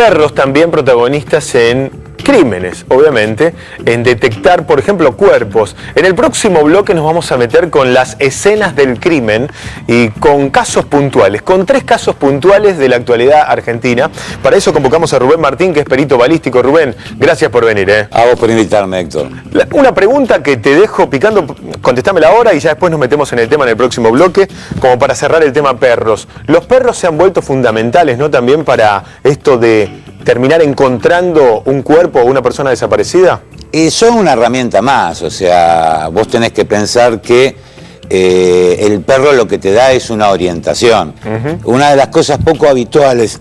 perros también protagonistas en crímenes, obviamente, en detectar, por ejemplo, cuerpos. En el próximo bloque nos vamos a meter con las escenas del crimen y con casos puntuales, con 3 casos puntuales de la actualidad argentina. Para eso convocamos a Rubén Martín, que es perito balístico. Rubén, gracias por venir. A vos por invitarme, Héctor. Una pregunta que te dejo picando, contestámela ahora y ya después nos metemos en el tema en el próximo bloque, como para cerrar el tema perros. Los perros se han vuelto fundamentales, ¿no? También para esto de terminar encontrando un cuerpo o una persona desaparecida. Son una herramienta más, o sea, vos tenés que pensar que el perro lo que te da es una orientación. Una de las cosas poco habituales,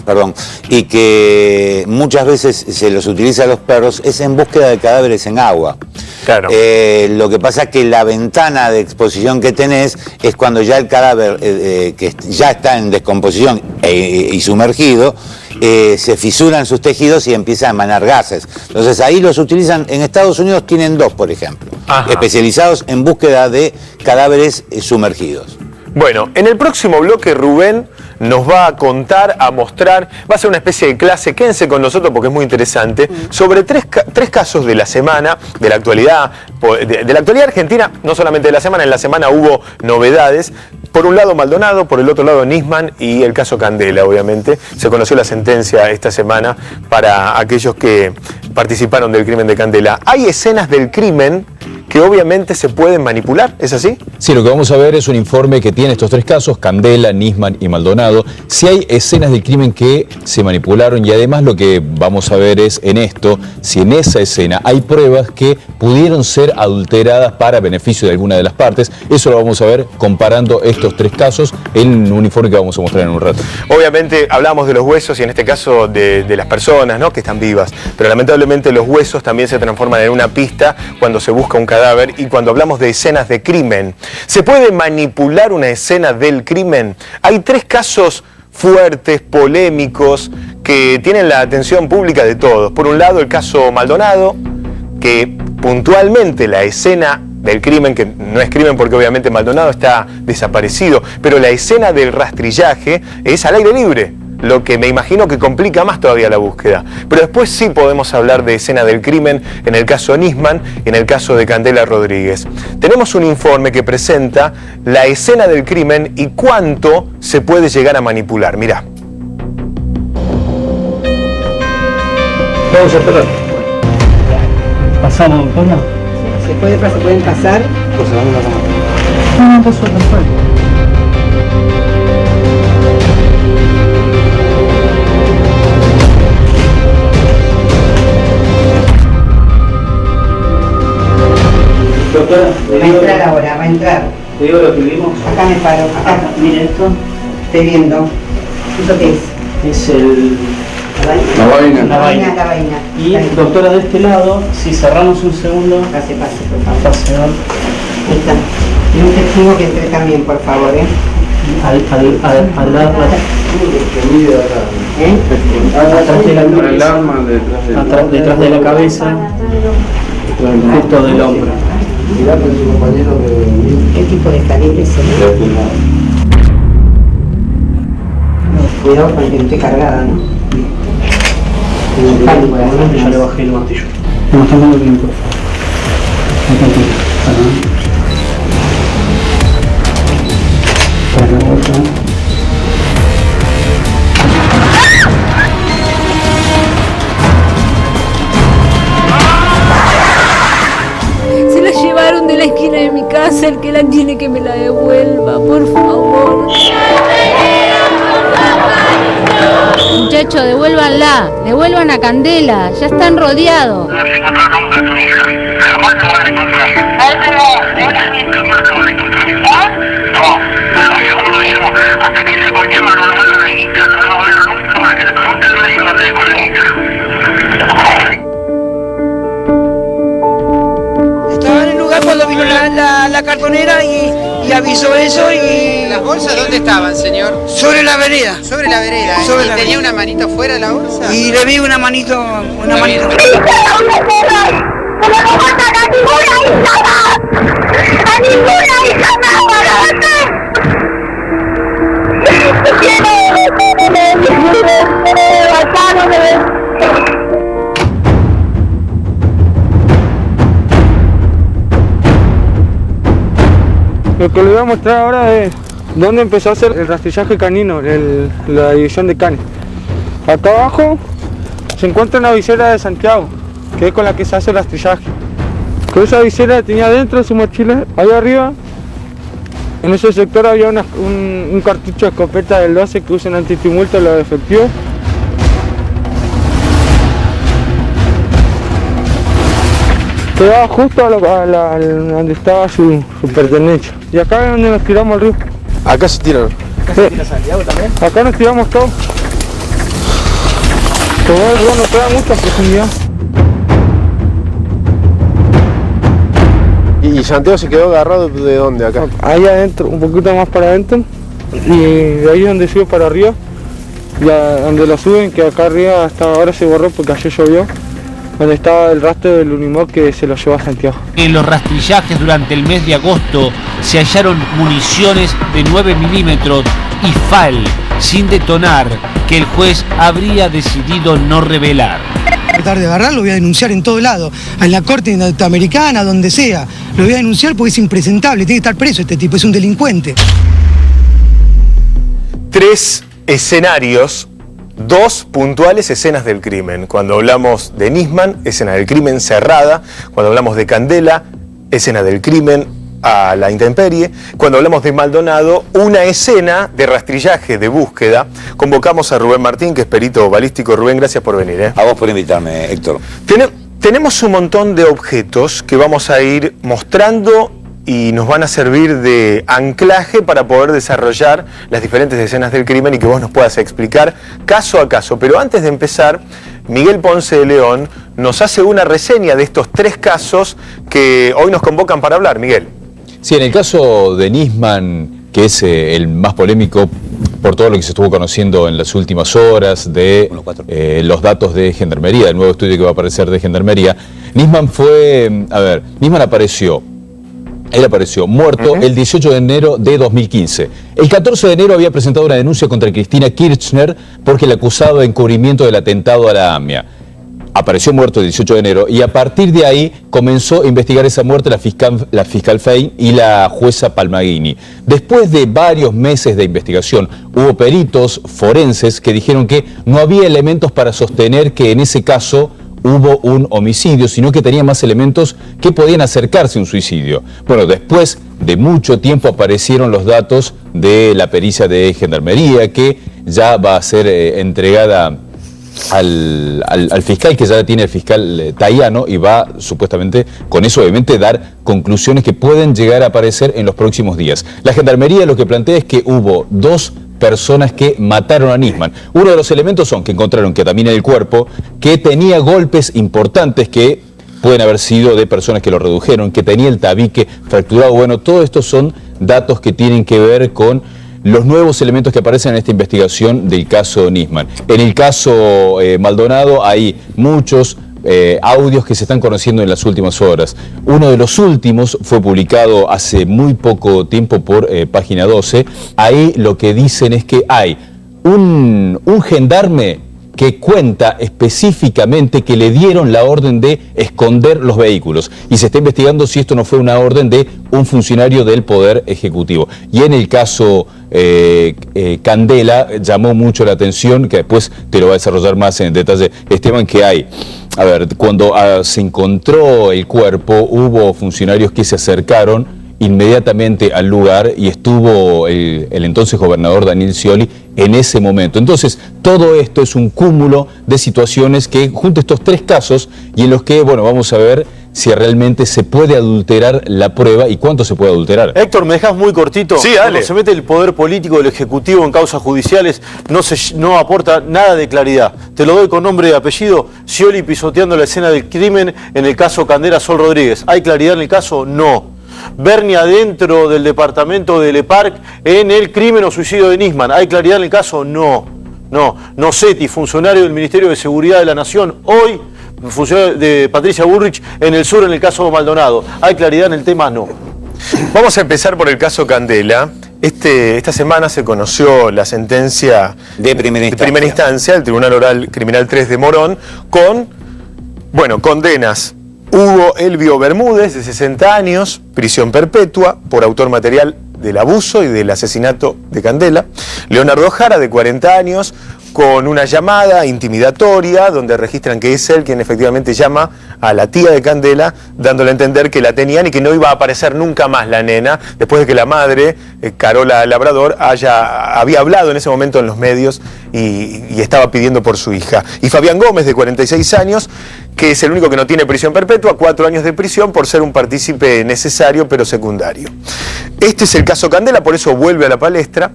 perdón, y que muchas veces se los utiliza a los perros es en búsqueda de cadáveres en agua. Claro. Lo que pasa es que la ventana de exposición que tenés es cuando ya el cadáver, que ya está en descomposición y sumergido, se fisuran sus tejidos y empiezan a emanar gases. Entonces ahí los utilizan, en Estados Unidos tienen 2, por ejemplo, especializados en búsqueda de cadáveres sumergidos. Bueno, en el próximo bloque Rubén nos va a contar, a mostrar, va a ser una especie de clase, quédense con nosotros porque es muy interesante, sobre tres casos de la semana, de la actualidad, de la actualidad argentina, no solamente de la semana, en la semana hubo novedades. Por un lado Maldonado, por el otro lado Nisman y el caso Candela, obviamente. Se conoció la sentencia esta semana para aquellos que participaron del crimen de Candela. Hay escenas del crimen que obviamente se pueden manipular, ¿es así? Sí, lo que vamos a ver es un informe que tiene estos 3 casos, Candela, Nisman y Maldonado. Si hay escenas del crimen que se manipularon y además lo que vamos a ver es en esto, si en esa escena hay pruebas que pudieron ser adulteradas para beneficio de alguna de las partes. Eso lo vamos a ver comparando estos 3 casos en un informe que vamos a mostrar en un rato. Obviamente hablamos de los huesos y en este caso de las personas, ¿no?, que están vivas, pero lamentablemente los huesos también se transforman en una pista cuando se busca un cadáver y cuando hablamos de escenas de crimen. ¿Se puede manipular una escena del crimen? Hay 3 casos fuertes, polémicos, que tienen la atención pública de todos. Por un lado el caso Maldonado, que puntualmente la escena del crimen, que no es crimen porque obviamente Maldonado está desaparecido, pero la escena del rastrillaje es al aire libre, lo que me imagino que complica más todavía la búsqueda. Pero después sí podemos hablar de escena del crimen en el caso Nisman y en el caso de Candela Rodríguez. Tenemos un informe que presenta la escena del crimen y cuánto se puede llegar a manipular. Mirá. Vamos a esperar. ¿Pasamos, Pablo? ¿Se pueden pasar? Pues se van a la cámara. No, pasó. Doctora, Va a entrar ahora, va a entrar. ¿te digo lo que vimos? Acá me paro, acá. Mire esto. Estoy viendo. ¿Esto qué es? Es el... La vaina. La vaina. La vaina. Y, doctora, de este lado, si cerramos un segundo... Pase, por favor. Pase, ¿no? Ahí está. Y un testigo que entre también, por favor, ¿eh? Al lado... ¿Eh? Detrás de la cabeza, justo del hombro. ¿Qué tipo de calibre es ese? Cuidado con que no esté cargada, ¿no? Ya le bajé el martillo. No está dando bien, por favor. Se la llevaron de la esquina de mi casa, el que la tiene que me la devuelva, por favor. Muchachos, devuelvan a Candela, ya están rodeados. Estaba en el lugar cuando vino la cartonera y avisó eso y... ¿Las bolsas dónde estaban, señor? Sobre la vereda. Sobre la vereda. Sobre ¿Y la tenía vereda. una manito fuera de la bolsa? Y le vi una manito... Una manito. ¡A Lo que le voy a mostrar ahora es dónde empezó a hacer el rastrillaje canino, la división de canes. Acá abajo se encuentra una visera de Santiago, que es con la que se hace el rastrillaje. Con esa visera tenía dentro de su mochila, ahí arriba, en ese sector había un cartucho de escopeta del 12 que usan antitumulto los efectivos. Quedaba justo donde estaba su pertenencia. Y acá es donde nos tiramos al río. ¿Acá se tiran? ¿Acá se tira Santiago también? Acá nos tiramos todos. Como el río no queda mucha profundidad. ¿Y Santiago se quedó agarrado de dónde acá? Ahí adentro, un poquito más para adentro. Y de ahí es donde sube para arriba. Donde lo suben, que acá arriba hasta ahora se borró porque ayer llovió. Donde estaba el rastro del Unimog que se lo llevó a Santiago. En los rastrillajes durante el mes de agosto se hallaron municiones de 9 milímetros y FAL sin detonar, que el juez habría decidido no revelar. Tratar de agarrarlo, lo voy a denunciar en todo lado, en la corte norteamericana, donde sea. Lo voy a denunciar porque es impresentable, tiene que estar preso este tipo, es un delincuente. 3 escenarios, 2 puntuales escenas del crimen. Cuando hablamos de Nisman, escena del crimen cerrada. Cuando hablamos de Candela, escena del crimen a la intemperie. Cuando hablamos de Maldonado, una escena de rastrillaje, de búsqueda. Convocamos a Rubén Martín, que es perito balístico. Rubén, gracias por venir. A vos por invitarme, Héctor. Tenemos un montón de objetos que vamos a ir mostrando y nos van a servir de anclaje para poder desarrollar las diferentes escenas del crimen y que vos nos puedas explicar caso a caso. Pero antes de empezar, Miguel Ponce de León nos hace una reseña de estos 3 casos que hoy nos convocan para hablar. Miguel. Sí, en el caso de Nisman, que es el más polémico por todo lo que se estuvo conociendo en las últimas horas de los datos de Gendarmería, el nuevo estudio que va a aparecer de Gendarmería, Nisman apareció muerto el 18 de enero de 2015. El 14 de enero había presentado una denuncia contra Cristina Kirchner porque la acusaba de encubrimiento del atentado a la AMIA. Apareció muerto el 18 de enero y a partir de ahí comenzó a investigar esa muerte la fiscal Fein y la jueza Palmagini. Después de varios meses de investigación, hubo peritos forenses que dijeron que no había elementos para sostener que en ese caso hubo un homicidio, sino que tenía más elementos que podían acercarse a un suicidio. Bueno, después de mucho tiempo aparecieron los datos de la pericia de Gendarmería, que ya va a ser entregada al fiscal, que ya la tiene el fiscal Tayano, y va supuestamente con eso obviamente dar conclusiones que pueden llegar a aparecer en los próximos días. La Gendarmería lo que plantea es que hubo 2 personas que mataron a Nisman. Uno de los elementos son que encontraron que también en el cuerpo, que tenía golpes importantes que pueden haber sido de personas que lo redujeron, que tenía el tabique fracturado. Bueno, todo esto son datos que tienen que ver con los nuevos elementos que aparecen en esta investigación del caso Nisman. En el caso Maldonado hay muchos audios que se están conociendo en las últimas horas. Uno de los últimos fue publicado hace muy poco tiempo por Página 12. Ahí lo que dicen es que hay un gendarme que cuenta específicamente que le dieron la orden de esconder los vehículos y se está investigando si esto no fue una orden de un funcionario del Poder Ejecutivo. Y en el caso Candela llamó mucho la atención, que después te lo va a desarrollar más en detalle Esteban, que hay, cuando se encontró el cuerpo hubo funcionarios que se acercaron inmediatamente al lugar y estuvo el entonces gobernador Daniel Scioli en ese momento. Entonces, todo esto es un cúmulo de situaciones que junta estos 3 casos y en los que, bueno, vamos a ver si realmente se puede adulterar la prueba y cuánto se puede adulterar. Héctor, ¿me dejas muy cortito? Sí, dale. Cuando se mete el poder político del Ejecutivo en causas judiciales, no aporta nada de claridad. Te lo doy con nombre y apellido. Scioli pisoteando la escena del crimen en el caso Candela Sol Rodríguez. ¿Hay claridad en el caso? No. Bernie adentro del departamento del EPARC en el crimen o suicidio de Nisman. ¿Hay claridad en el caso? No. Nocetti, funcionario del Ministerio de Seguridad de la Nación, hoy funcionario de Patricia Bullrich en el sur en el caso Maldonado. ¿Hay claridad en el tema? No. Vamos a empezar por el caso Candela. Esta semana se conoció la sentencia de primera instancia del Tribunal Oral Criminal 3 de Morón con, bueno, condenas Hugo Elvio Bermúdez, de 60 años, prisión perpetua por autor material del abuso y del asesinato de Candela. Leonardo Jara, de 40 años, con una llamada intimidatoria donde registran que es él quien efectivamente llama a la tía de Candela, dándole a entender que la tenían y que no iba a aparecer nunca más la nena, después de que la madre, Carola Labrador, había hablado en ese momento en los medios y estaba pidiendo por su hija. Y Fabián Gómez, de 46 años, que es el único que no tiene prisión perpetua, 4 años de prisión por ser un partícipe necesario pero secundario. Este es el caso Candela, por eso vuelve a la palestra.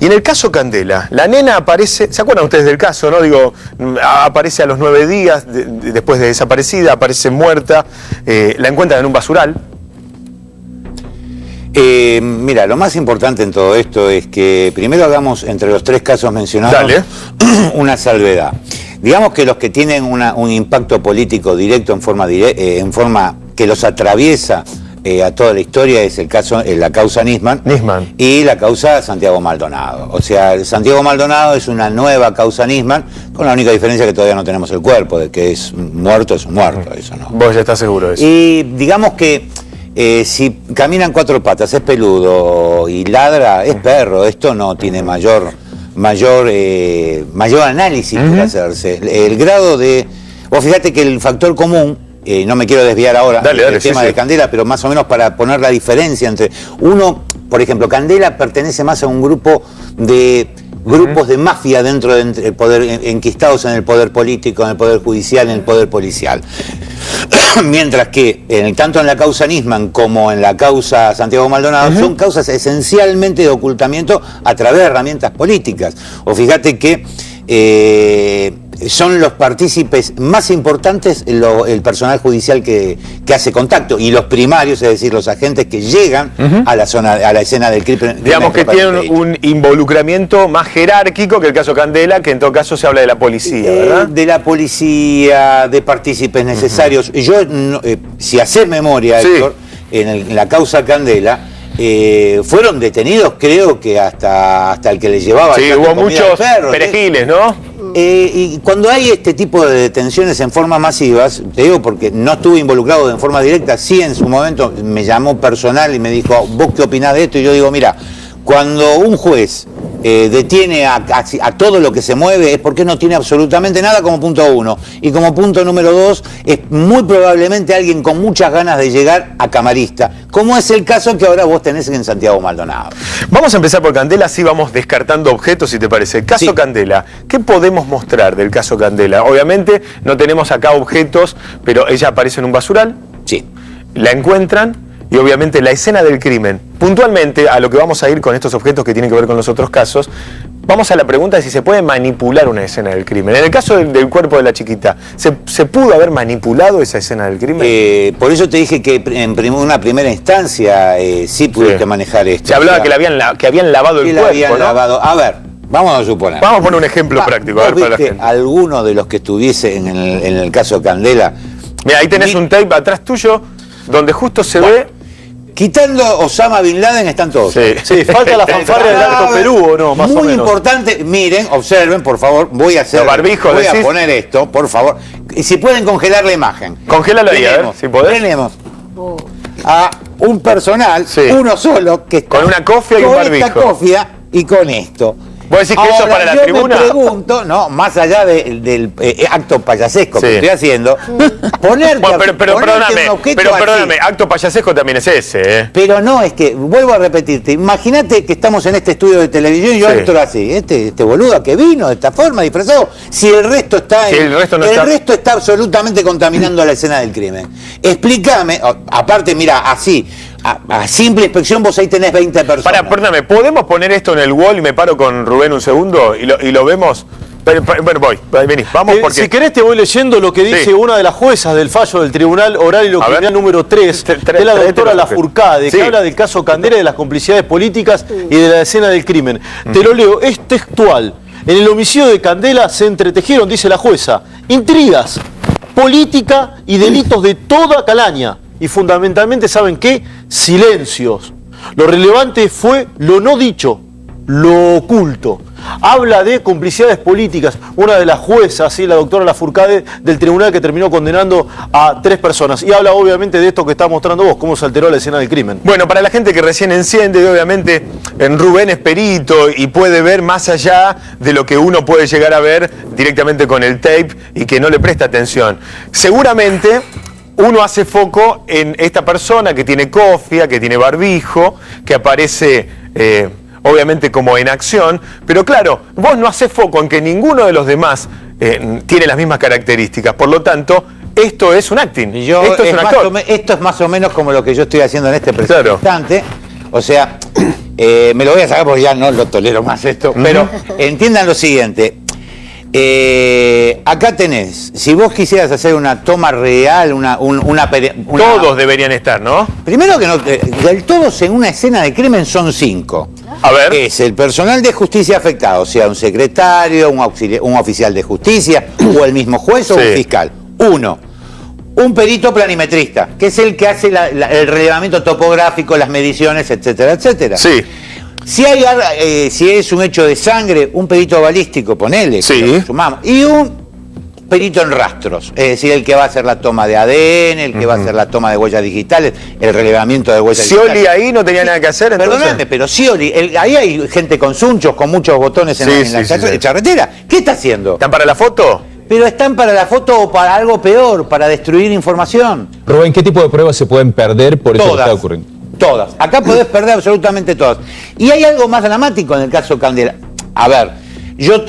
Y en el caso Candela, la nena aparece, ¿se acuerdan ustedes del caso, no? Digo, aparece a los 9 días después de desaparecida, aparece muerta, la encuentran en un basural. Mira, lo más importante en todo esto es que primero hagamos entre los 3 casos mencionados una salvedad. Digamos que los que tienen un impacto político directo en forma que los atraviesa a toda la historia es el caso, la causa Nisman y la causa Santiago Maldonado. O sea, Santiago Maldonado es una nueva causa Nisman, con la única diferencia que todavía no tenemos el cuerpo, de que es muerto, eso no. Vos ya estás seguro de eso. Y digamos que si caminan 4 patas, es peludo y ladra, es perro. Esto no tiene mayor análisis por hacerse. El grado de... Vos fíjate que el factor común, no me quiero desviar ahora del tema de Candela, pero más o menos para poner la diferencia entre uno, por ejemplo, Candela pertenece más a un grupo de grupos de mafia dentro del poder, enquistados en el poder político, en el poder judicial, en el poder policial. Mientras que tanto en la causa Nisman como en la causa Santiago Maldonado son causas esencialmente de ocultamiento a través de herramientas políticas. O fíjate que son los partícipes más importantes el personal judicial que hace contacto, y los primarios, es decir, los agentes que llegan a la escena del crimen. Digamos que tienen un involucramiento más jerárquico que el caso Candela, que en todo caso se habla de la policía, ¿verdad? De la policía, de partícipes necesarios. Yo, si haces memoria, Héctor, en la causa Candela, fueron detenidos, creo que hasta el que les llevaba... Sí, hubo muchos perejiles, ¿no? Y cuando hay este tipo de detenciones en forma masivas, te digo porque no estuve involucrado en forma directa, sí en su momento me llamó personal y me dijo, ¿vos qué opinás de esto? Y yo digo, mira, cuando un juez detiene a todo lo que se mueve es porque no tiene absolutamente nada, como punto 1. Y como punto número 2, es muy probablemente alguien con muchas ganas de llegar a camarista, como es el caso que ahora vos tenés en Santiago Maldonado. Vamos a empezar por Candela, así vamos descartando objetos, si te parece. Caso Candela, ¿qué podemos mostrar del caso Candela? Obviamente no tenemos acá objetos, pero ella aparece en un basural. Sí. La encuentran. Y obviamente la escena del crimen. Puntualmente, a lo que vamos a ir con estos objetos que tienen que ver con los otros casos, vamos a la pregunta de si se puede manipular una escena del crimen. En el caso del cuerpo de la chiquita, ¿se pudo haber manipulado esa escena del crimen? Por eso te dije que en una primera instancia sí pudiste manejar esto. Se hablaba que habían lavado el cuerpo, ¿no? A ver, vamos a suponer. Vamos a poner un ejemplo práctico. A ver, para la gente. ¿Alguno de los que estuviese en el caso Candela? Mira, ahí tenés un tape atrás tuyo, donde justo se ve... Quitando Osama Bin Laden están todos. Sí, falta la fanfarria del Alto Perú, ¿o no? Más o menos. Muy importante, miren, observen, por favor, voy a poner esto, por favor. Y si pueden congelar la imagen. Congélalo ahí, a ver, si podés. Tenemos a un personal, uno solo, que está con una cofia y un barbijo. Con esta cofia y con esto. ¿Vos decís que eso para la tribuna? Yo me pregunto, no, más allá del acto payasesco que estoy haciendo, ponerte perdóname, acto payasesco también es ese, ¿eh? Pero no, es que, vuelvo a repetirte, imagínate que estamos en este estudio de televisión y yo entro así, este boludo que vino de esta forma, disfrazado, si el resto está el resto está absolutamente contaminando la escena del crimen. Explícame, aparte, mira, así... A simple inspección vos ahí tenés 20 personas. Perdóname, ¿podemos poner esto en el wall y me paro con Rubén un segundo y lo vemos? Bueno, vení, vamos porque... Si querés te voy leyendo lo que dice una de las juezas del fallo del Tribunal Oral y Criminal número 3, de la doctora Lafourcade, que habla del caso Candela, de las complicidades políticas y de la escena del crimen. Te lo leo, es textual. En el homicidio de Candela se entretejieron, dice la jueza, intrigas, política y delitos de toda calaña. Y fundamentalmente, ¿saben qué? Silencios. Lo relevante fue lo no dicho, lo oculto. Habla de complicidades políticas. Una de las juezas, ¿sí? La doctora Lafourcade, del tribunal que terminó condenando a 3 personas. Y habla obviamente de esto que está mostrando vos, cómo se alteró la escena del crimen. Bueno, para la gente que recién enciende, obviamente Rubén es perito y puede ver más allá de lo que uno puede llegar a ver directamente con el tape y que no le presta atención. Seguramente uno hace foco en esta persona que tiene cofia, que tiene barbijo, que aparece obviamente como en acción, pero claro, vos no hacés foco en que ninguno de los demás tiene las mismas características, por lo tanto, esto es un acting, esto es un actor. Esto es más o menos como lo que yo estoy haciendo en este preciso instante, o sea, me lo voy a sacar porque ya no lo tolero más esto, pero entiendan lo siguiente. Acá tenés, si vos quisieras hacer una toma real, todos deberían estar, ¿no? Primero que no, del todos en una escena de crimen son 5. A ver. Es el personal de justicia afectado, o sea, un secretario, un oficial de justicia, o el mismo juez o un fiscal. 1. Un perito planimetrista, que es el que hace el relevamiento topográfico, las mediciones, etcétera, etcétera. Sí. Si es un hecho de sangre, un perito balístico, ponele, sí. Sumamos. Y un perito en rastros, es decir, el que va a hacer la toma de ADN, el que va a hacer la toma de huellas digitales, el relevamiento de huellas digitales. Scioli ahí no tenía nada que hacer, entonces. Perdóname, pero Scioli, ahí hay gente con sunchos, con muchos botones en la charretera. ¿Qué está haciendo? ¿Están para la foto? Pero están para la foto o para algo peor, para destruir información. Rubén, ¿qué tipo de pruebas se pueden perder por eso que está ocurriendo? Todas. Acá podés perder absolutamente todas. Y hay algo más dramático en el caso Candela. A ver, yo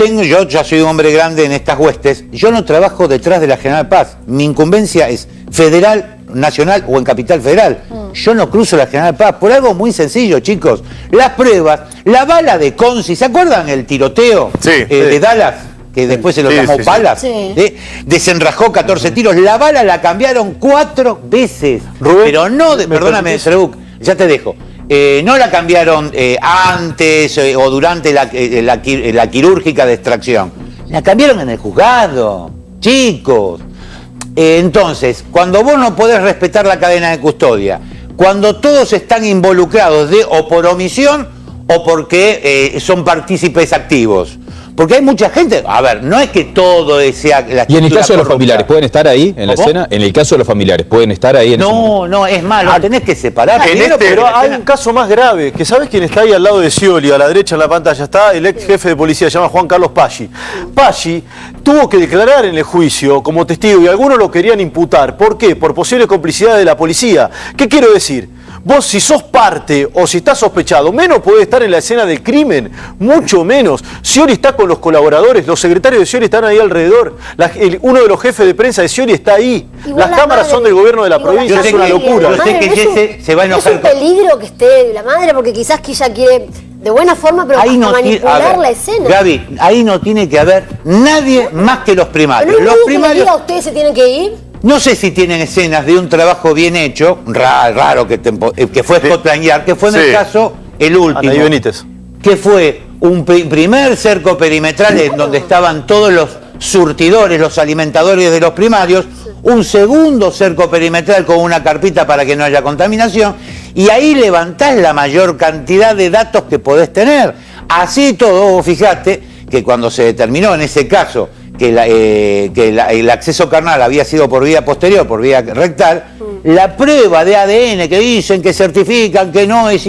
ya soy un hombre grande en estas huestes, yo no trabajo detrás de la General Paz. Mi incumbencia es federal, nacional o en Capital Federal. Yo no cruzo la General Paz por algo muy sencillo, chicos. Las pruebas, la bala de Conci, ¿se acuerdan el tiroteo de Dallas? Que después se lo llamó balas, desenrajó 14 tiros, la bala la cambiaron 4 veces, Rubén, pero no, perdóname, Trebuch, ya te dejo, no la cambiaron antes o durante la quirúrgica de extracción, la cambiaron en el juzgado, chicos. Entonces, cuando vos no podés respetar la cadena de custodia, cuando todos están involucrados o por omisión o porque son partícipes activos, porque hay mucha gente, a ver, no es que todo sea la ¿Y en el caso de los familiares pueden estar ahí en la escena? En el caso de los familiares pueden estar ahí en No, es malo, tenés que separar. Pero hay un caso más grave, que ¿sabés quién está ahí al lado de Scioli? A la derecha en la pantalla está el ex jefe de policía, se llama Juan Carlos Paggi. Paggi tuvo que declarar en el juicio como testigo y algunos lo querían imputar. ¿Por qué? Por posible complicidad de la policía. ¿Qué quiero decir? Vos si sos parte o si estás sospechado, menos podés estar en la escena del crimen, mucho menos. Scioli está con los colaboradores, los secretarios de Scioli están ahí alrededor, uno de los jefes de prensa de Scioli está ahí, las cámaras son del gobierno de la provincia, es una locura. Yo sé que Jesse se va a enojar. Es un peligro que esté la madre, porque quizás que ella quiere de buena forma, pero ahí no manipular la escena. Gaby, ahí no tiene que haber nadie más que los primarios. ¿Pero no los primarios que diga, ustedes se tienen que ir? No sé si tienen escenas de un trabajo bien hecho, raro que fue Scotland Yard, que fue en el caso el último, que fue un primer cerco perimetral en donde estaban todos los surtidores, los alimentadores de los primarios, un segundo cerco perimetral con una carpita para que no haya contaminación, y ahí levantás la mayor cantidad de datos que podés tener. Así todo, vos fijate que cuando se determinó en ese caso que el acceso carnal había sido por vía posterior, por vía rectal, la prueba de ADN que dicen, que certifican, que no es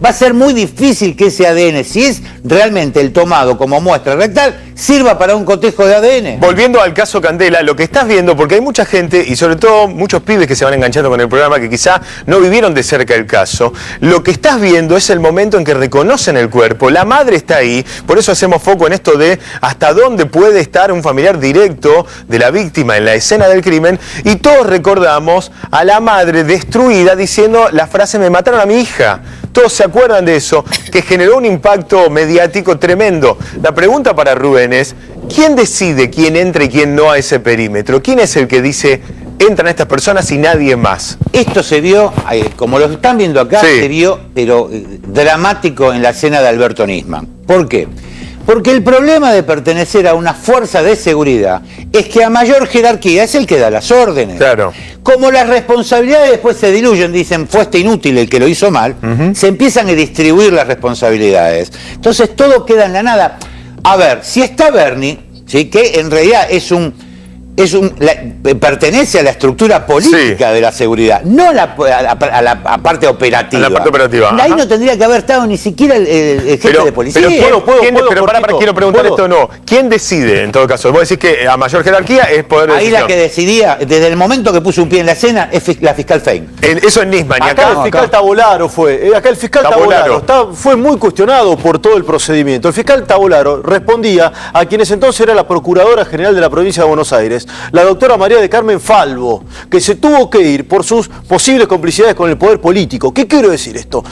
va a ser muy difícil que ese ADN, si es realmente el tomado como muestra rectal, sirva para un cotejo de ADN. Volviendo al caso Candela, lo que estás viendo, porque hay mucha gente, y sobre todo muchos pibes que se van enganchando con el programa, que quizá no vivieron de cerca el caso, lo que estás viendo es el momento en que reconocen el cuerpo, la madre está ahí, por eso hacemos foco en esto de hasta dónde puede estar un familiar directo de la víctima en la escena del crimen, y todos recordamos a la madre destruida diciendo la frase "me mataron a mi hija". Todos se acuerdan de eso, que generó un impacto mediático tremendo. La pregunta para Rubén es, ¿quién decide quién entra y quién no a ese perímetro? ¿Quién es el que dice, entran estas personas y nadie más? Esto se vio, como lo están viendo acá, se vio, pero dramático en la escena de Alberto Nisman. ¿Por qué? Porque el problema de pertenecer a una fuerza de seguridad es que a mayor jerarquía es el que da las órdenes. Claro. Como las responsabilidades después se diluyen, dicen, fue este inútil el que lo hizo mal, se empiezan a distribuir las responsabilidades. Entonces todo queda en la nada. A ver, si está Bernie, ¿sí?, que en realidad pertenece a la estructura política de la seguridad, no a la parte operativa. A la parte operativa. Ahí no tendría que haber estado ni siquiera el jefe de policía. Pero quiero preguntar esto, no. ¿Quién decide en todo caso? Vos decís que a mayor jerarquía es poder de decisión. Ahí la que decidía, desde el momento que puso un pie en la escena, es la fiscal Fein. Eso es Nisman. Y acá el fiscal Tabolaro fue. Acá el fiscal Tabolaro fue muy cuestionado por todo el procedimiento. El fiscal Tabolaro respondía a quienes entonces era la Procuradora General de la Provincia de Buenos Aires, la doctora María de Carmen Falvo, que se tuvo que ir por sus posibles complicidades con el poder político. ¿Qué quiero decir esto?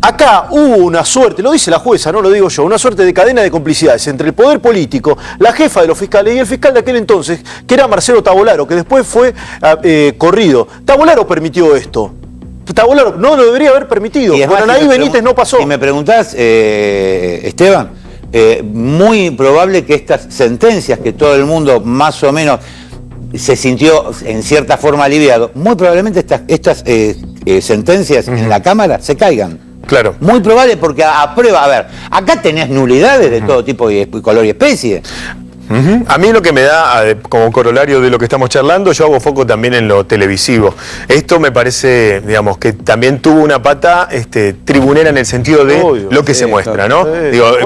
Acá hubo una suerte, lo dice la jueza, no lo digo yo, una suerte de cadena de complicidades entre el poder político, la jefa de los fiscales y el fiscal de aquel entonces, que era Marcelo Tabolaro, que después fue corrido. Tabolaro permitió esto. Tabolaro no lo debería haber permitido. Con Anaí Benítez no pasó. Si me preguntás, Esteban, muy probable que estas sentencias, que todo el mundo más o menos se sintió en cierta forma aliviado, muy probablemente estas sentencias en la Cámara se caigan. Claro. Muy probable, porque a prueba, a ver, acá tenés nulidades de todo tipo y color y especie. A mí lo que me da, como corolario de lo que estamos charlando, yo hago foco también en lo televisivo. Esto me parece, digamos, que también tuvo una pata tribunera en el sentido de lo que se muestra, ¿no? Digo,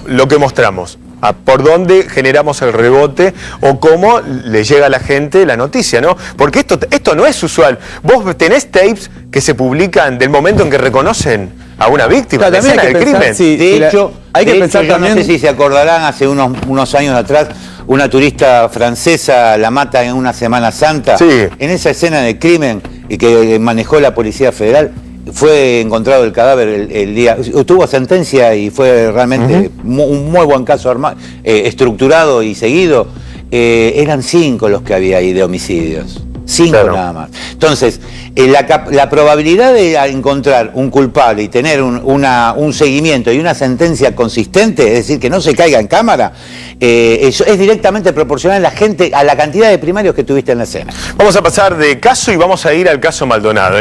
lo que mostramos. Por dónde generamos el rebote o cómo le llega a la gente la noticia, ¿no? Porque esto no es usual. Vos tenés tapes que se publican del momento en que reconocen a una víctima, la escena del crimen. De hecho, yo no sé si se acordarán, hace unos años atrás, una turista francesa la mata en una Semana Santa. Sí. En esa escena de crimen que manejó la Policía Federal, fue encontrado el cadáver el día, tuvo sentencia y fue realmente un muy buen caso estructurado y seguido. Eran 5 los que había ahí de homicidios. 5 nada más. Entonces, la probabilidad de encontrar un culpable y tener un seguimiento y una sentencia consistente, es decir, que no se caiga en cámara, eso es directamente proporcional a la cantidad de primarios que tuviste en la escena. Vamos a pasar de caso y vamos a ir al caso Maldonado.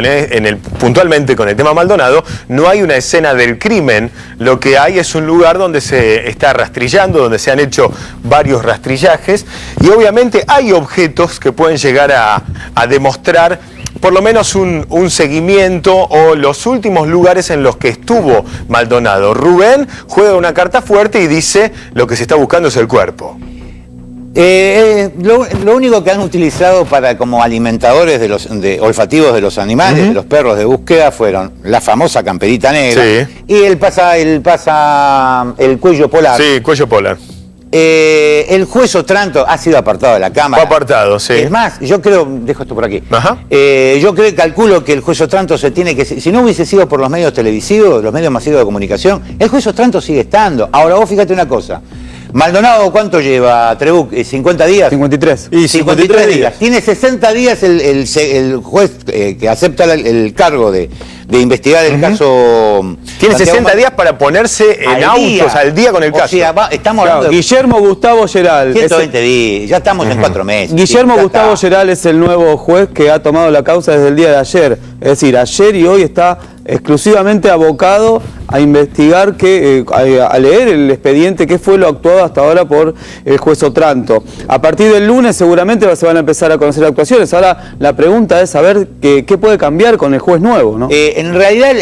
Puntualmente con el tema Maldonado, no hay una escena del crimen, lo que hay es un lugar donde se está rastrillando, donde se han hecho varios rastrillajes y obviamente hay objetos que pueden llegar a demostrar por lo menos un seguimiento o los últimos lugares en los que estuvo Maldonado. Rubén juega una carta fuerte y dice lo que se está buscando es el cuerpo. Lo único que han utilizado como alimentadores olfativos de los animales, de los perros de búsqueda, fueron la famosa camperita negra y el cuello polar. Sí, cuello polar. El juez Otranto ha sido apartado de la Cámara. Fue apartado, sí. Es más, yo creo, dejo esto por aquí. Yo calculo que el juez Otranto se tiene que... Si no hubiese sido por los medios televisivos, los medios masivos de comunicación, el juez Otranto sigue estando. Ahora vos fíjate una cosa. Maldonado, ¿cuánto lleva Trebuch? ¿50 días? 53. Y 53 días. Tiene 60 días el juez que acepta el cargo de investigar el caso. Tiene 60 días para ponerse en autos al día con el caso. O sea, estamos hablando de Guillermo Gustavo Geral. 120 días, ya estamos en 4 meses. Guillermo Gustavo Geral es el nuevo juez que ha tomado la causa desde el día de ayer. Es decir, ayer y hoy está exclusivamente abocado a investigar, a leer el expediente, qué fue lo actuado hasta ahora por el juez Otranto. A partir del lunes seguramente se van a empezar a conocer actuaciones. Ahora la pregunta es saber qué puede cambiar con el juez nuevo, ¿no? En realidad,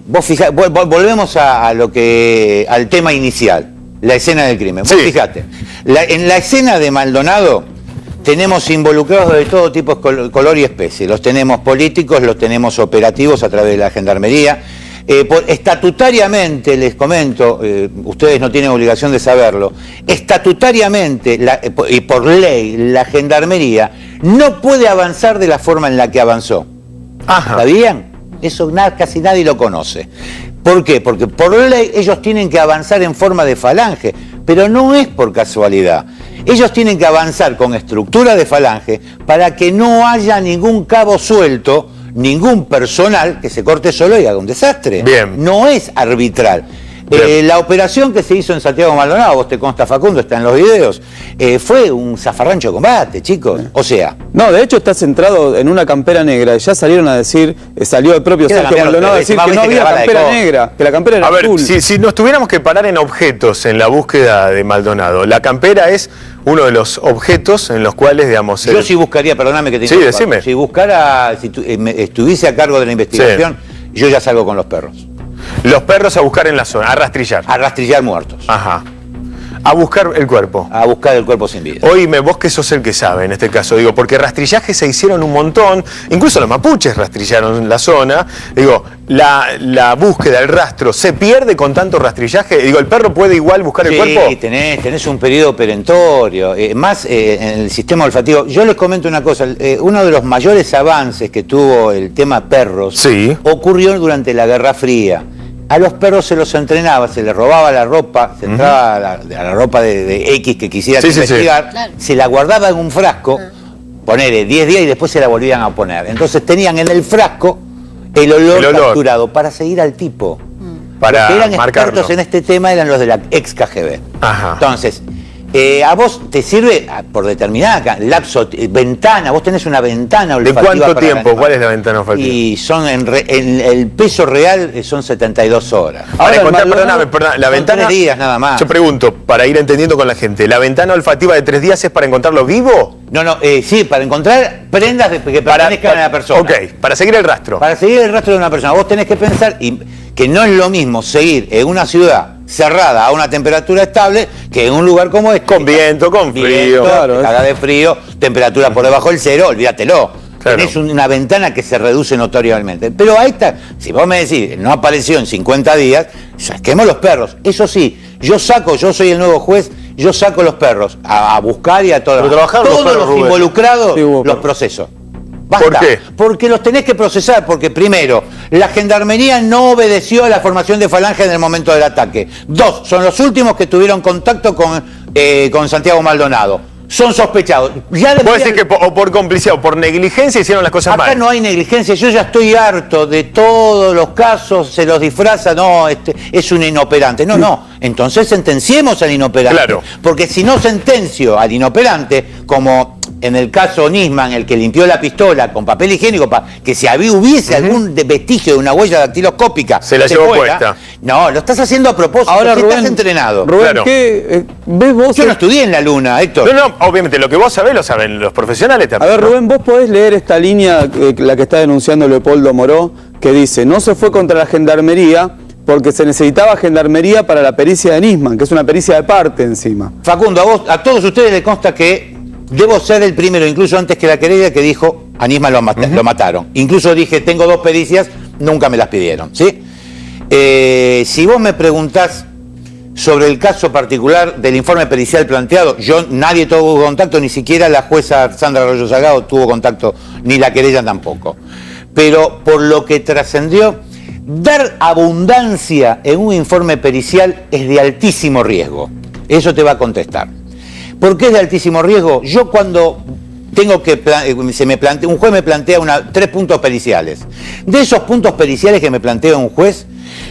volvemos al tema inicial, la escena del crimen. Vos fijate, en la escena de Maldonado tenemos involucrados de todo tipo, color y especie. Los tenemos políticos, los tenemos operativos a través de la Gendarmería. Estatutariamente, les comento, ustedes no tienen obligación de saberlo, estatutariamente y por ley la Gendarmería no puede avanzar de la forma en la que avanzó. ¿Sabían? Eso casi nadie lo conoce. ¿Por qué? Porque por ley ellos tienen que avanzar en forma de falange, pero no es por casualidad. Ellos tienen que avanzar con estructura de falange para que no haya ningún cabo suelto, ningún personal que se corte solo y haga un desastre. Bien. No es arbitral. La operación que se hizo en Santiago Maldonado, vos te consta, Facundo, está en los videos, fue un zafarrancho de combate, chicos. O sea... No, de hecho está centrado en una campera negra. Ya salieron a decir, salió el propio Sergio Maldonado a decir que no había campera negra, que la campera era azul. A ver, si nos tuviéramos que parar en objetos en la búsqueda de Maldonado, la campera es uno de los objetos en los cuales, digamos... Yo sí buscaría, perdóname que te interrumpa. Sí, decime. Si buscara, si estuviese a cargo de la investigación, yo ya salgo con los perros. Los perros a buscar en la zona, a rastrillar. A rastrillar muertos. Ajá. A buscar el cuerpo. A buscar el cuerpo sin vida. Oíme, vos que sos el que sabe en este caso, digo, porque rastrillajes se hicieron un montón, incluso los mapuches rastrillaron la zona, digo, la búsqueda, el rastro, ¿se pierde con tanto rastrillaje? Digo, ¿el perro puede igual buscar el cuerpo? Sí, tenés un periodo perentorio, más en el sistema olfativo. Yo les comento una cosa, uno de los mayores avances que tuvo el tema perros ocurrió durante la Guerra Fría. A los perros se los entrenaba, se les robaba la ropa, se entraba a la ropa de X que quisiera investigar, se la guardaba en un frasco, ponele 10 días y después se la volvían a poner. Entonces tenían en el frasco el olor capturado para seguir al tipo. Los que eran expertos en este tema eran los de la ex KGB. Ajá. Entonces, a vos te sirve por determinada lapso, ventana, vos tenés una ventana olfativa. ¿De cuánto tiempo? ¿Cuál es la ventana olfativa? Y son en el peso real son 72 horas. Ahora, perdóname, la ventana... 3 días nada más. Yo pregunto, para ir entendiendo con la gente, ¿la ventana olfativa de 3 días es para encontrarlo vivo? No, sí, para encontrar prendas que pertenezcan a la persona. Ok, para seguir el rastro. Para seguir el rastro de una persona. Vos tenés que pensar que no es lo mismo seguir en una ciudad cerrada a una temperatura estable que en un lugar como este. Con viento, con frío. Claro, caga de frío, temperatura por debajo del cero, olvídatelo. Claro. Tenés una ventana que se reduce notoriamente. Pero ahí está, si vos me decís, no apareció en 50 días, saquemos los perros. Eso sí, yo soy el nuevo juez, yo saco los perros a buscar y a todos los involucrados, los procesos. Basta. ¿Por qué? Porque los tenés que procesar, porque primero, la gendarmería no obedeció a la formación de falange en el momento del ataque. 2, son los últimos que tuvieron contacto con Santiago Maldonado. Son sospechados. ¿Puedo decir que o por complicidad o por negligencia hicieron las cosas mal? Acá no hay negligencia, yo ya estoy harto de todos los casos, se los disfraza, no, es un inoperante. No, entonces sentenciemos al inoperante. Claro. Porque si no sentencio al inoperante, como en el caso Nisman, el que limpió la pistola con papel higiénico, que si hubiese algún vestigio de una huella dactiloscópica, se la llevó puesta. No, lo estás haciendo a propósito. Ahora, Rubén, estás entrenado. Rubén, claro. ¿Qué ves vos? Yo no estudié en la luna, Héctor. No, obviamente, lo que vos sabés lo saben los profesionales también. A ver, Rubén, vos podés leer esta línea, la que está denunciando Leopoldo Moró, que dice, no se fue contra la gendarmería porque se necesitaba gendarmería para la pericia de Nisman, que es una pericia de parte encima. Facundo, a todos ustedes les consta que debo ser el primero, incluso antes que la querella, que dijo a Nisman lo mataron. Incluso dije, tengo 2 pericias, nunca me las pidieron, ¿sí? Si vos me preguntás sobre el caso particular del informe pericial planteado, nadie tuvo contacto, ni siquiera la jueza Sandra Arroyo Salgado tuvo contacto, ni la querella tampoco. Pero por lo que trascendió, dar abundancia en un informe pericial es de altísimo riesgo. Eso te va a contestar. ¿Por qué es de altísimo riesgo? Yo cuando tengo que un juez me plantea 3 puntos periciales. De esos puntos periciales que me plantea un juez,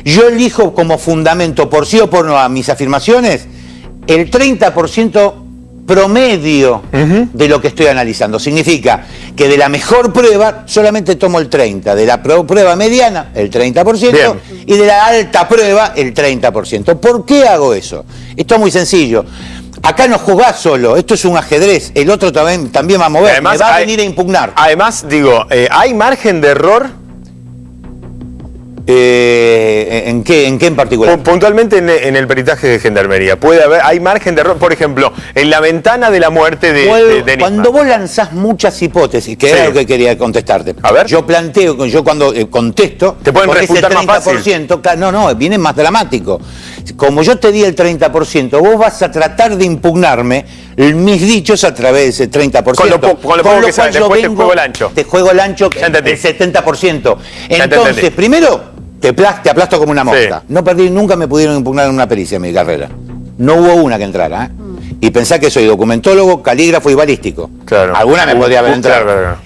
yo elijo como fundamento, por sí o por no, a mis afirmaciones, el 30% promedio de lo que estoy analizando. Significa que de la mejor prueba solamente tomo el 30%, de la prueba mediana el 30% y de la alta prueba el 30%. ¿Por qué hago eso? Esto es muy sencillo. Acá no jugás solo, esto es un ajedrez, el otro también va a mover, además, me va a venir a impugnar. Además, digo, ¿hay margen de error? ¿En qué en particular? Puntualmente en el peritaje de gendarmería. ¿Hay margen de error? Por ejemplo, en la ventana de la muerte de Nisman. Cuando vos lanzás muchas hipótesis, que era lo que quería contestarte. A ver. Yo cuando contesto, ¿te pueden refutar más fácil? No, viene más dramático. Como yo te di el 30%, vos vas a tratar de impugnarme mis dichos a través de ese 30%. Con lo poco que sabes, después te juego el ancho. Te juego el ancho, el 70%. Entonces, primero, te aplasto como una mosca. No perdí, nunca me pudieron impugnar en una pericia en mi carrera. No hubo una que entrara, Y pensá que soy documentólogo, calígrafo y balístico. Claro. Alguna me podría haber entrado. Claro.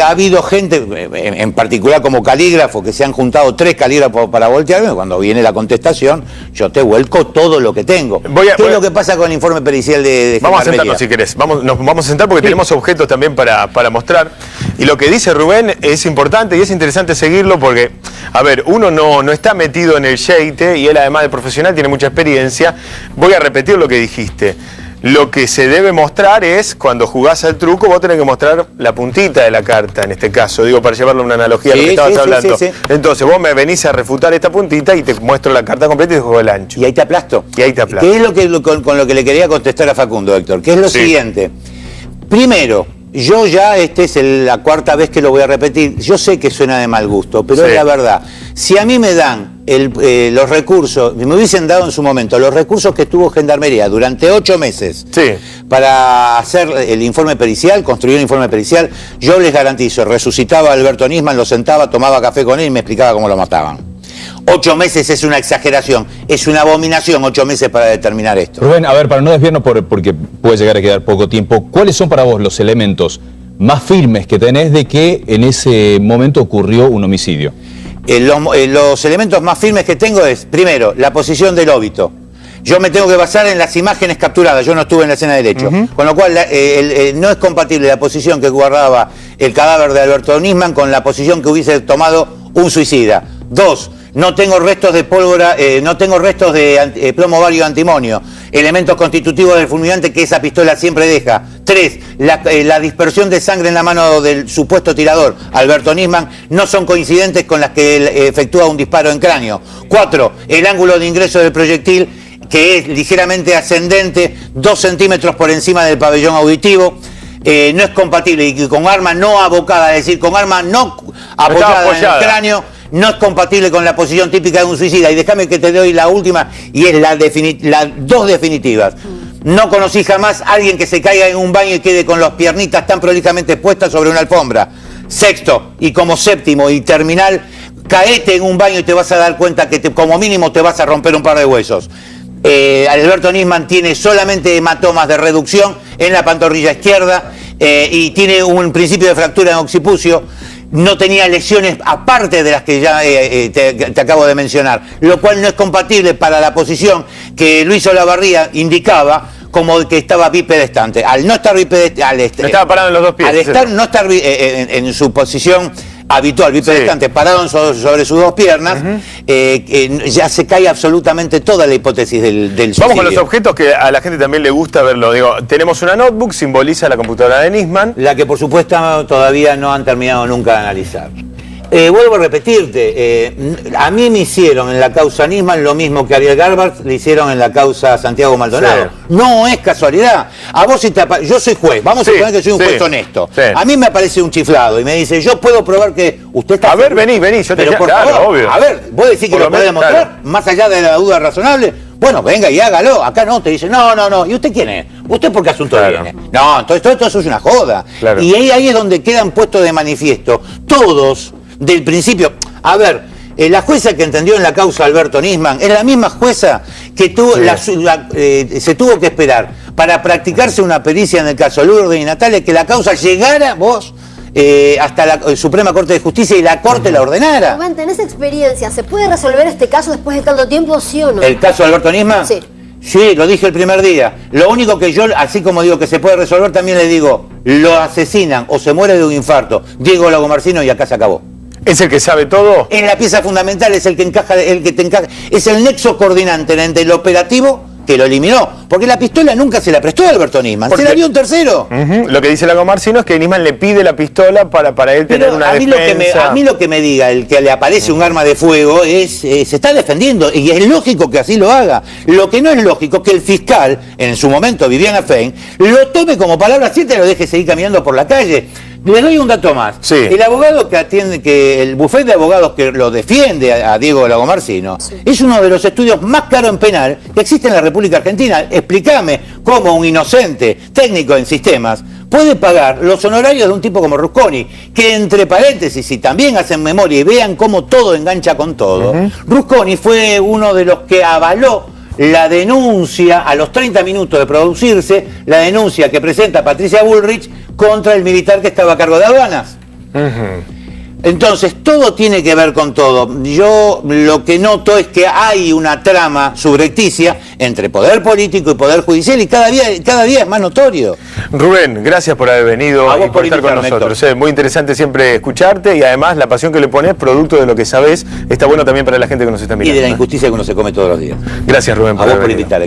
Ha habido gente, en particular como calígrafo, que se han juntado 3 calígrafos para voltearme. Cuando viene la contestación, yo te vuelco todo lo que tengo. ¿Qué es lo que pasa con el informe pericial de Vamos a sentarnos si querés. Nos vamos a sentar porque tenemos objetos también para mostrar. Y lo que dice Rubén es importante y es interesante seguirlo porque, a ver, uno no está metido en el yeite y él además de profesional tiene mucha experiencia. Voy a repetir lo que dijiste. Lo que se debe mostrar es, cuando jugás al truco, vos tenés que mostrar la puntita de la carta, en este caso, digo, para llevarlo a una analogía a lo que estabas hablando. Sí. Entonces, vos me venís a refutar esta puntita y te muestro la carta completa y te juego el ancho. Y ahí te aplasto. ¿Qué es lo que con lo que le quería contestar a Facundo, Héctor? Que es lo siguiente. Primero, yo ya, esta es la 4ª vez que lo voy a repetir, yo sé que suena de mal gusto, pero es la verdad. Si a mí me dan los recursos, me hubiesen dado en su momento los recursos que tuvo Gendarmería durante 8 meses para hacer el informe pericial, construir un informe pericial, yo les garantizo, resucitaba a Alberto Nisman, lo sentaba, tomaba café con él y me explicaba cómo lo mataban. 8 meses es una exageración, es una abominación 8 meses para determinar esto. Rubén, a ver, para no desviarnos porque puede llegar a quedar poco tiempo, ¿cuáles son para vos los elementos más firmes que tenés de que en ese momento ocurrió un homicidio? Los elementos más firmes que tengo es, primero, la posición del óbito. Yo me tengo que basar en las imágenes capturadas, yo no estuve en la escena de hecho. Con lo cual, no es compatible la posición que guardaba el cadáver de Alberto Nisman con la posición que hubiese tomado un suicida. 2, no tengo restos de pólvora, no tengo restos de plomo bario antimonio, elementos constitutivos del fulminante que esa pistola siempre deja. 3, la dispersión de sangre en la mano del supuesto tirador, Alberto Nisman, no son coincidentes con las que él efectúa un disparo en cráneo. 4, el ángulo de ingreso del proyectil, que es ligeramente ascendente, 2 centímetros por encima del pabellón auditivo. No es compatible, y con arma no abocada, es decir, con arma no apoyada en el cráneo, no es compatible con la posición típica de un suicida. Y déjame que te doy la última, y es las 2 definitivas. No conocí jamás a alguien que se caiga en un baño y quede con las piernitas tan prolijamente puestas sobre una alfombra. 6º, y como 7º y terminal, caete en un baño y te vas a dar cuenta que como mínimo te vas a romper un par de huesos. Alberto Nisman tiene solamente hematomas de reducción en la pantorrilla izquierda y tiene un principio de fractura en occipucio. No tenía lesiones aparte de las que ya te acabo de mencionar, lo cual no es compatible para la posición que Luis Olavarría indicaba como que estaba bipedestante. Al no estar bipedestante, estaba parado en los 2 pies. No estar en su posición habitual, bipedestante, parado sobre sus 2 piernas, ya se cae absolutamente toda la hipótesis del suicidio. Vamos con los objetos que a la gente también le gusta verlo. Digo, tenemos una notebook, simboliza la computadora de Nisman. La que por supuesto todavía no han terminado nunca de analizar. Vuelvo a repetirte, a mí me hicieron en la causa Nisman lo mismo que a Ariel Garbart le hicieron en la causa Santiago Maldonado. No es casualidad. A vos yo soy juez, vamos a suponer que soy un juez honesto. A mí me aparece un chiflado y me dice, yo puedo probar que usted está... A ver, vení, yo te... Pero por favor, obvio. A ver, vos decís que lo podés demostrar, más allá de la duda razonable. Bueno, venga y hágalo. Acá no, te dice, no. ¿Y usted quién es? ¿Usted por qué asunto viene? No, entonces todo eso es una joda. Y ahí es donde quedan puestos de manifiesto todos del principio. A ver, la jueza que entendió en la causa Alberto Nisman es la misma jueza que tuvo se tuvo que esperar para practicarse una pericia en el caso Lourdes y Natalia, que la causa llegara hasta la Suprema Corte de Justicia y la Corte la ordenara. Rubén, ¿tenés experiencia? ¿Se puede resolver este caso después de tanto tiempo, sí o no? ¿El caso de Alberto Nisman? Sí. Sí, lo dije el primer día. Lo único que yo, así como digo que se puede resolver, también le digo, lo asesinan o se muere de un infarto Diego Lagomarcino y acá se acabó. ¿Es el que sabe todo? Es la pieza fundamental, es el que encaja, es el nexo coordinante entre el operativo que lo eliminó, porque la pistola nunca se la prestó a Alberto Nisman, se la dio un tercero. Lo que dice Lagomarcino es que Nisman le pide la pistola para él tener una defensa. A mí lo que me diga el que le aparece un arma de fuego se está defendiendo, y es lógico que así lo haga. Lo que no es lógico es que el fiscal, en su momento Viviana Fein, lo tome como palabra cierta y lo deje seguir caminando por la calle. Le doy un dato más. El abogado el bufete de abogados que lo defiende a Diego Lagomarcino, es uno de los estudios más caros en penal que existe en la República Argentina. Explícame cómo un inocente técnico en sistemas puede pagar los honorarios de un tipo como Rusconi, que entre paréntesis, si también hacen memoria y vean cómo todo engancha con todo, Rusconi fue uno de los que avaló la denuncia, a los 30 minutos de producirse, la denuncia que presenta Patricia Bullrich contra el militar que estaba a cargo de aduanas. Entonces, todo tiene que ver con todo. Yo lo que noto es que hay una trama subrepticia entre poder político y poder judicial y cada día es más notorio. Rubén, gracias por haber venido A vos y por estar con nosotros. Es muy interesante siempre escucharte y además la pasión que le pones, producto de lo que sabés, está bueno también para la gente que nos está mirando. Y de la injusticia que uno se come todos los días. Gracias, Rubén, a vos por invitar.